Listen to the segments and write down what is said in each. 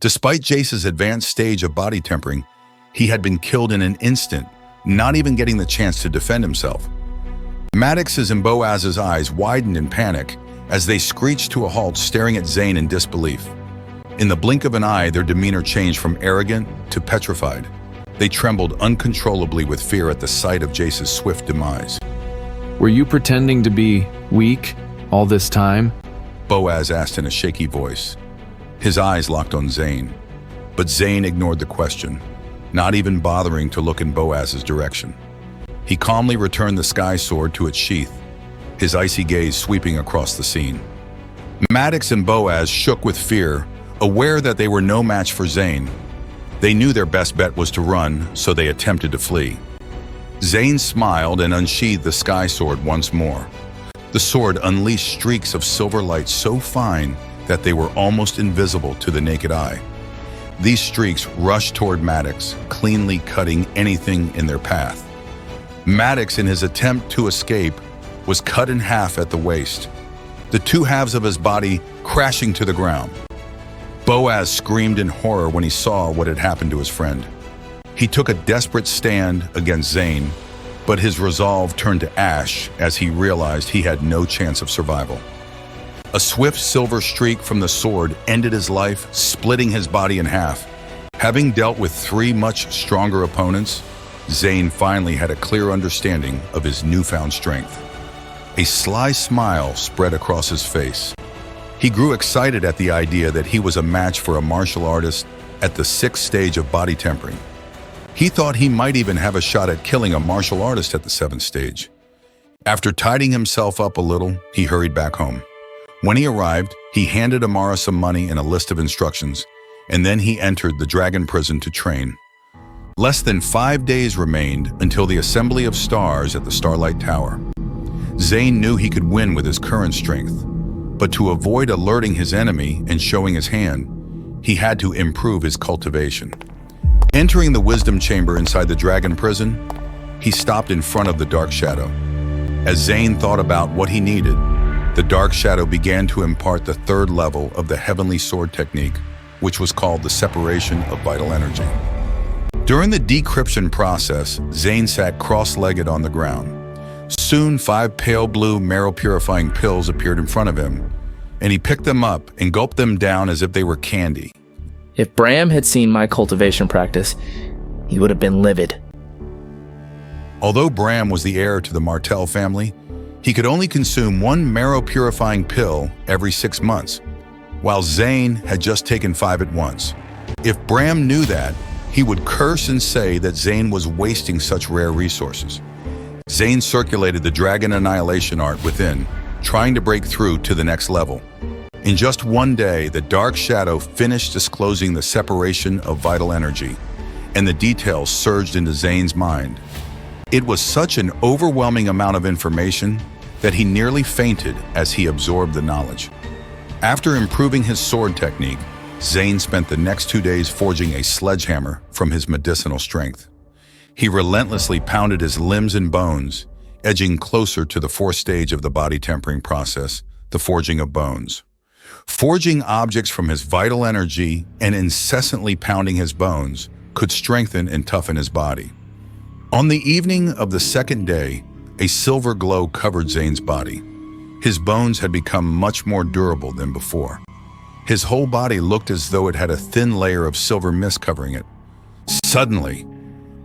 Despite Jace's advanced stage of body tempering, he had been killed in an instant, not even getting the chance to defend himself. Maddox's and Boaz's eyes widened in panic as they screeched to a halt, staring at Zane in disbelief. In the blink of an eye, their demeanor changed from arrogant to petrified. They trembled uncontrollably with fear at the sight of Jace's swift demise. "Were you pretending to be weak all this time?" Boaz asked in a shaky voice. His eyes locked on Zane, but Zane ignored the question, not even bothering to look in Boaz's direction. He calmly returned the sky sword to its sheath, his icy gaze sweeping across the scene. Maddox and Boaz shook with fear, aware that they were no match for Zane. They knew their best bet was to run, so they attempted to flee. Zane smiled and unsheathed the sky sword once more. The sword unleashed streaks of silver light so fine that they were almost invisible to the naked eye. These streaks rushed toward Maddox, cleanly cutting anything in their path. Maddox, in his attempt to escape, was cut in half at the waist, the two halves of his body crashing to the ground. Boaz screamed in horror when he saw what had happened to his friend. He took a desperate stand against Zane, but his resolve turned to ash as he realized he had no chance of survival. A swift silver streak from the sword ended his life, splitting his body in half. Having dealt with three much stronger opponents, Zane finally had a clear understanding of his newfound strength. A sly smile spread across his face. He grew excited at the idea that he was a match for a martial artist at the 6th stage of body tempering. He thought he might even have a shot at killing a martial artist at the 7th stage. After tidying himself up a little, he hurried back home. When he arrived, he handed Amara some money and a list of instructions, and then he entered the dragon prison to train. Less than 5 days remained until the assembly of stars at the Starlight Tower. Zane knew he could win with his current strength, but to avoid alerting his enemy and showing his hand, he had to improve his cultivation. Entering the wisdom chamber inside the dragon prison, he stopped in front of the dark shadow. As Zane thought about what he needed, the dark shadow began to impart the 3rd level of the heavenly sword technique, which was called the separation of vital energy. During the decryption process, Zane sat cross-legged on the ground. Soon, 5 pale blue marrow-purifying pills appeared in front of him, and he picked them up and gulped them down as if they were candy. If Bram had seen my cultivation practice, he would have been livid. Although Bram was the heir to the Martell family, he could only consume 1 marrow-purifying pill every 6 months, while Zane had just taken 5 at once. If Bram knew that, he would curse and say that Zane was wasting such rare resources. Zane circulated the dragon annihilation art within, trying to break through to the next level. In just 1 day, the dark shadow finished disclosing the separation of vital energy, and the details surged into Zane's mind. It was such an overwhelming amount of information that he nearly fainted as he absorbed the knowledge. After improving his sword technique, Zane spent the next 2 days forging a sledgehammer from his medicinal strength. He relentlessly pounded his limbs and bones, edging closer to the 4th stage of the body tempering process, the forging of bones. Forging objects from his vital energy and incessantly pounding his bones could strengthen and toughen his body. On the evening of the 2nd day, a silver glow covered Zane's body. His bones had become much more durable than before. His whole body looked as though it had a thin layer of silver mist covering it. Suddenly,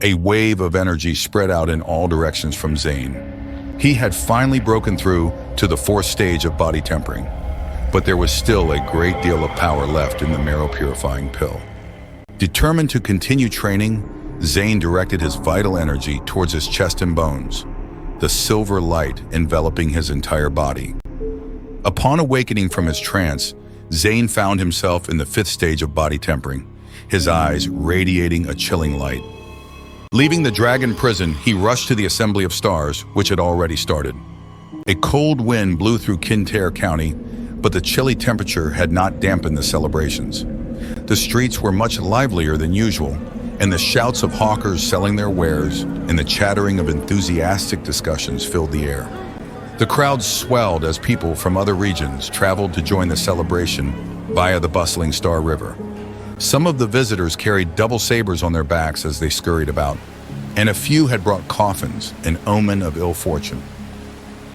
a wave of energy spread out in all directions from Zane. He had finally broken through to the 4th stage of body tempering, but there was still a great deal of power left in the marrow-purifying pill. Determined to continue training, Zane directed his vital energy towards his chest and bones, the silver light enveloping his entire body. Upon awakening from his trance, Zane found himself in the 5th stage of body tempering, his eyes radiating a chilling light. Leaving the dragon prison, he rushed to the assembly of stars, which had already started. A cold wind blew through Kintyre County, but the chilly temperature had not dampened the celebrations. The streets were much livelier than usual, and the shouts of hawkers selling their wares and the chattering of enthusiastic discussions filled the air. The crowds swelled as people from other regions traveled to join the celebration via the bustling Star River. Some of the visitors carried double sabers on their backs as they scurried about, and a few had brought coffins, an omen of ill fortune.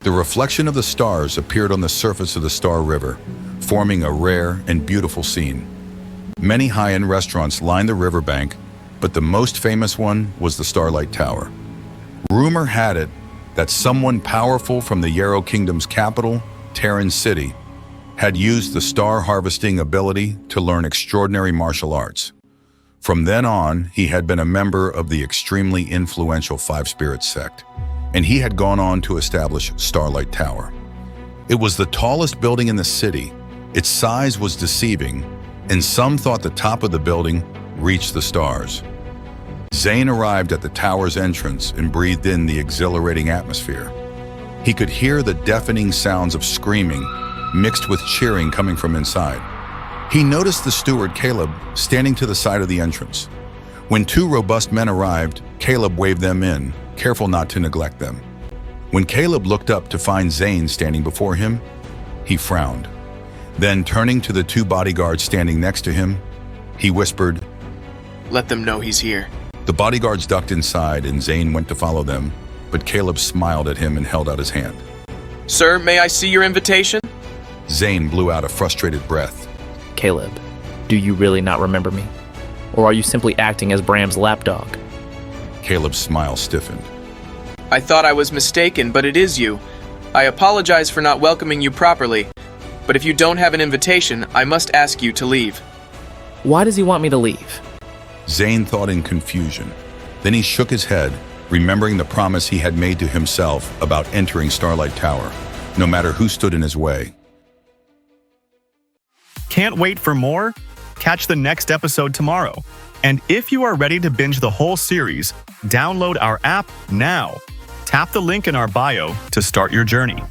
The reflection of the stars appeared on the surface of the Star River, forming a rare and beautiful scene. Many high-end restaurants lined the riverbank, but the most famous one was the Starlight Tower. Rumor had it that someone powerful from the Yarrow Kingdom's capital, Terran City, had used the star harvesting ability to learn extraordinary martial arts. From then on, he had been a member of the extremely influential Five Spirits sect, and he had gone on to establish Starlight Tower. It was the tallest building in the city. Its size was deceiving, and some thought the top of the building reached the stars. Zane arrived at the tower's entrance and breathed in the exhilarating atmosphere. He could hear the deafening sounds of screaming, mixed with cheering coming from inside. He noticed the steward Caleb standing to the side of the entrance. When two robust men arrived, Caleb waved them in, careful not to neglect them. When Caleb looked up to find Zane standing before him, he frowned. Then, turning to the two bodyguards standing next to him, he whispered, "Let them know he's here." The bodyguards ducked inside and Zane went to follow them, but Caleb smiled at him and held out his hand. "Sir, may I see your invitation?" Zane blew out a frustrated breath. Caleb, do you really not remember me? Or are you simply acting as Bram's lapdog? Caleb's smile stiffened. "I thought I was mistaken, but it is you. I apologize for not welcoming you properly, but if you don't have an invitation, I must ask you to leave." Why does he want me to leave? Zane thought in confusion. Then he shook his head, remembering the promise he had made to himself about entering Starlight Tower, no matter who stood in his way. Can't wait for more? Catch the next episode tomorrow. And if you are ready to binge the whole series, download our app now. Tap the link in our bio to start your journey.